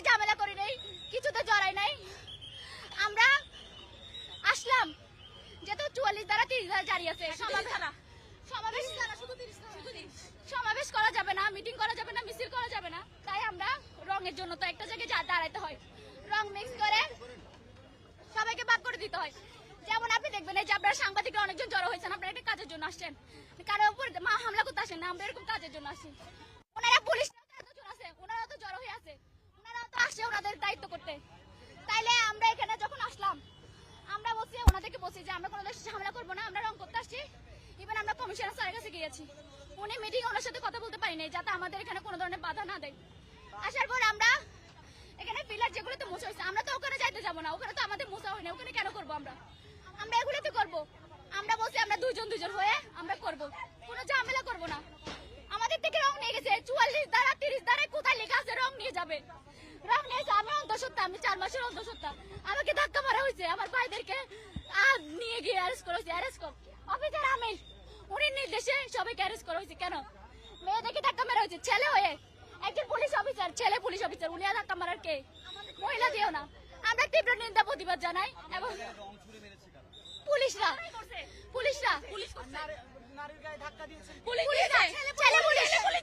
ঝামেলা করি নাই, কিছুতে জড়াই নাই। আমরা আসলাম যেহেতু 44 দ্বারা 30 ধারা জারি আছে, সমাবেশ করা যাবে না, মিটিং করা যাবে না, মিছিল করা যাবে না। তাই আমরা রঙের জন্য তো একটা জায়গায় দাঁড়াইতে হয়, রং মিক্স করে সবাইকে ভাগ করে দিতে হয়। যেমন আপনি দেখবেন এই যে আপনারা সাংবাদিকরা অনেকজন জড়ো হয়েছেন, আপনারা একটা কাজের জন্য আসছেন, কারো উপর হামলা করতে আসেন না, আমরা এরকম কাজের জন্য আসি। ওনারা পুলিশ আছে, ওনারা তো জড়ো হয়ে আছে, ওনারা তো আসছে ওনাদের দায়িত্ব করতে। তাইলে আমরা এখানে যখন আসলাম, আমরা বলছি ওনাদেরকে বলছি যে আমরা কোনো ঝামেলা করবো না, আমরা রং করতে আসছি। ইভেন আমরা কমিশনার স্যারের কাছে গিয়েছি, উনি মিটিং ওনার সাথে কথা বলতে পারিনি যাতে আমাদের এখানে কোনো ধরনের বাধা না দেয়। আসার পর আমরা এখানে পিলার যেগুলোতে মোছা হয়েছে, আমরা তো ওখানে যাইতে যাবো না, ওখানে তো আমাদের মোছা হয় না, ওখানে কেন করবো আমরা? আমরা এগুলোতে করবো। আমরা বলছি আমরা দুজন হয়ে আমরা করবো, কোনো ঝামেলা করবো না। আমাদের থেকে রং নিয়ে গেছে 44 দ্বারা 30 দ্বারা, কোথায় লেখা আছে রং নিয়ে যাবে? রং নিয়েছে, আমি অন্তঃসত্ত্বা, আমি 4 মাসের অন্তঃসত্ত্বা, আমাকে ধাক্কা মারা হয়েছে, আমার ভাইদেরকে নিয়ে গিয়ে অ্যারেস্ট করা হয়েছে। অ্যারেস্ট কর অফিসার আমির, উনি নির্দেশে সবাইকে অ্যারেস্ট করা হয়েছে। কেন? মেয়েদেরকে ধাক্কা মারা হয়েছে, ছেলে হয়ে একজন পুলিশ অফিসার, ছেলে পুলিশ অফিসার, উনি আর ধাক্কা মারার কে? মহিলা দিও না। আমরা তীব্র নিন্দা প্রতিবাদ জানাই। এবং পুলিশরা পুলিশরা পুলিশ ছেলে পুলিশ